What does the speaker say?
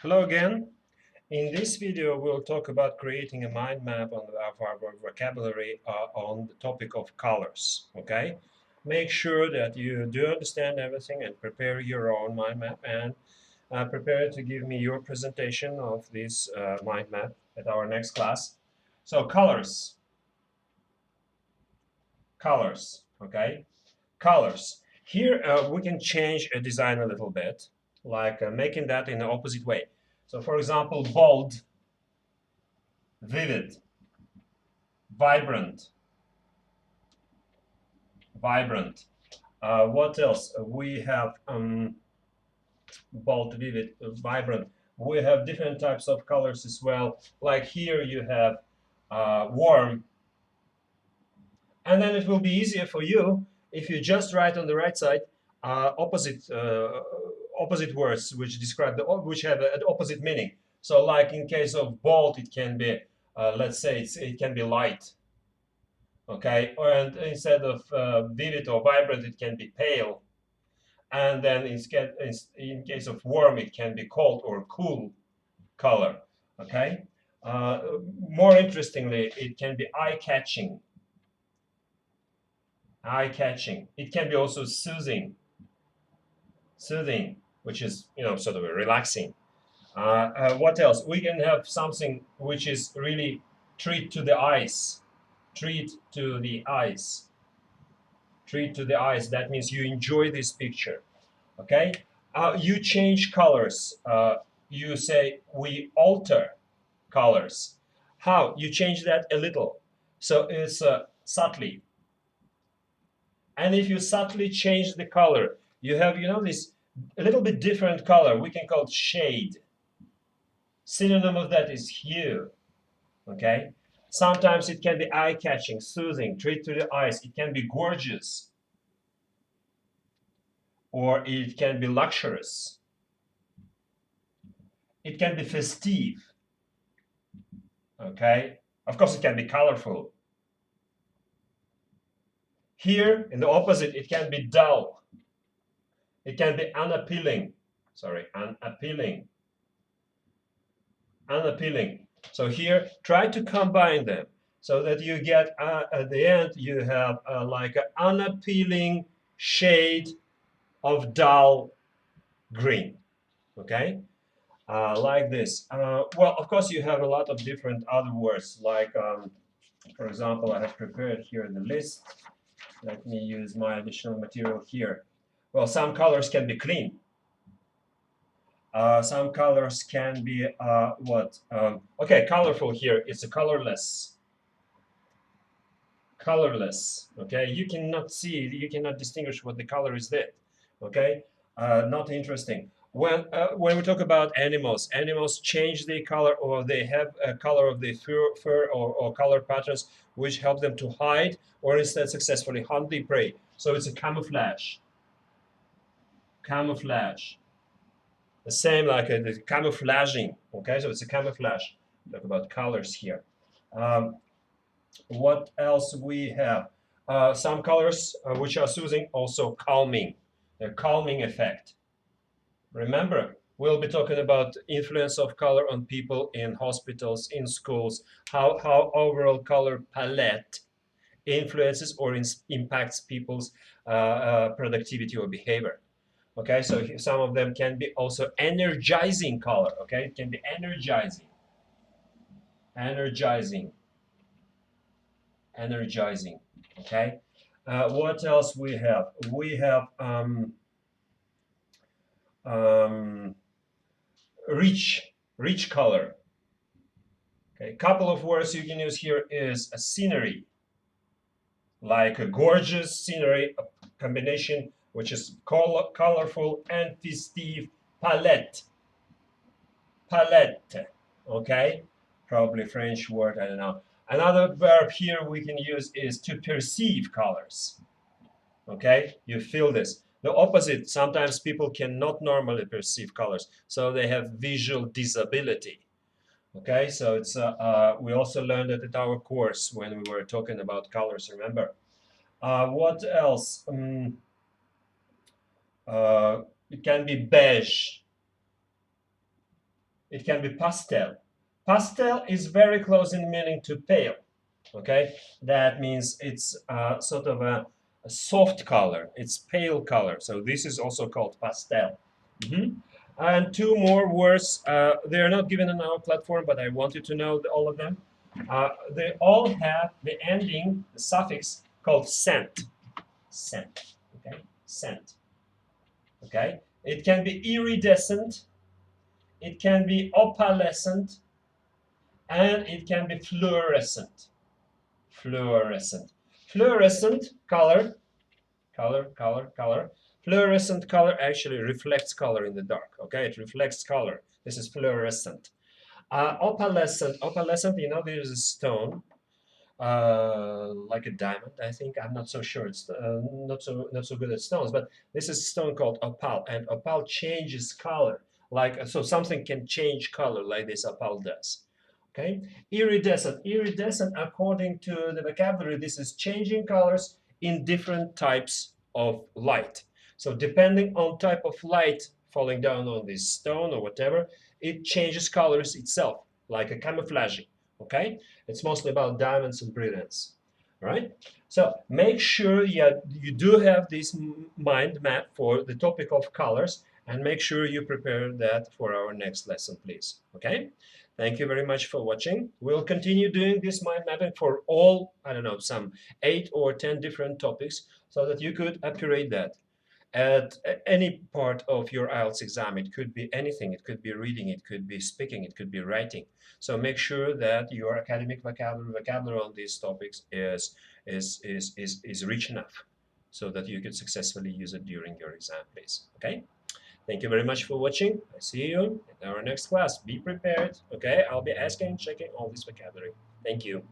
Hello again. In this video, we'll talk about creating a mind map of our vocabulary on the topic of colors. Okay? Make sure that you do understand everything and prepare your own mind map and prepare to give me your presentation of this mind map at our next class. So colors, colors, okay? Colors. Here we can change a design a little bit, like making that in the opposite way. So for example, bold, vivid, vibrant, vibrant. What else? We have bold, vivid, vibrant. We have different types of colors as well. Like here you have warm. And then it will be easier for you if you just write on the right side opposite words which describe which have an opposite meaning. So like in case of bold, it can be, let's say it can be light. Okay, and instead of vivid or vibrant, it can be pale. And then in case of warm, it can be cold or cool color. Okay, more interestingly, it can be eye-catching. Eye-catching. It can be also soothing. Soothing, which is sort of relaxing. What else? We can have something which is really treat to the eyes. Treat to the eyes. Treat to the eyes. That means you enjoy this picture. Okay, you change colors. You say we alter colors. How? You change that a little. So it's subtly. And if you subtly change the color, you have this a little bit different color. We can call it shade. Synonym of that is hue. Okay. Sometimes it can be eye-catching, soothing, treat to the eyes. It can be gorgeous, or it can be luxurious. It can be festive. Okay. Of course, it can be colorful. Here, in the opposite, it can be dull. It can be unappealing. Sorry, unappealing. Unappealing. So here, try to combine them so that you get, at the end, you have like an unappealing shade of dull green. Okay? Like this. Well, of course, you have a lot of different other words, like, for example, I have prepared here the list. Let me use my additional material here. Well, some colors can be clean. Some colors can be what? Okay, colorful here. It's a colorless. Colorless. Okay, you cannot see, you cannot distinguish what the color is that. Okay, not interesting. When we talk about animals, animals change their color, or they have a color of the fur or color patterns which help them to hide or instead successfully hunt their prey. So it's a camouflage. Camouflage. The same like the camouflaging. Okay, so it's a camouflage. Talk about colors here. What else we have? Some colors which are soothing, also calming. The calming effect. Remember, we'll be talking about influence of color on people in hospitals, in schools, how overall color palette influences or impacts people's productivity or behavior. Okay, so some of them can be also energizing color. Okay, it can be energizing, energizing, energizing. Okay, what else we have? We have um, rich color. Okay, a couple of words you can use here is a scenery, like a gorgeous scenery, a combination which is colorful and festive. Palette, palette. Okay, probably French word, I don't know. Another verb here we can use is to perceive colors. Okay, you feel this. The opposite, sometimes people cannot normally perceive colors, so they have visual disability. Okay, so it's we also learned it at our course when we were talking about colors, remember. What else? It can be beige. It can be pastel. Pastel is very close in meaning to pale. Okay, that means it's sort of a soft color. It's pale color. So this is also called pastel. And two more words. They are not given on our platform, but I want you to know all of them. They all have the ending, the suffix called scent. Scent. Okay, scent. Okay, it can be iridescent. It can be opalescent, and it can be fluorescent. Fluorescent. Fluorescent color, color. Fluorescent color actually reflects color in the dark. Okay, it reflects color. This is fluorescent. Opalescent. You know, there's a stone, like a diamond. I think I'm not so sure. It's not so good at stones, but this is a stone called opal, and opal changes color. Like so, something can change color like this opal does. Okay, iridescent. Iridescent, according to the vocabulary, this is changing colors in different types of light. So depending on type of light falling down on this stone or whatever, it changes colors itself, like a camouflaging. Okay, it's mostly about diamonds and brilliance. All right. So make sure you do have this mind map for the topic of colors, and make sure you prepare that for our next lesson, please. Okay. Thank you very much for watching. We'll continue doing this mind mapping for all, I don't know, some 8 or 10 different topics so that you could upgrade that at any part of your IELTS exam. It could be anything. It could be reading, it could be speaking, it could be writing. So make sure that your academic vocabulary on these topics is rich enough so that you could successfully use it during your exam, please. Okay? Thank you very much for watching. I see you in our next class. Be prepared. Okay? I'll be asking, checking all this vocabulary. Thank you.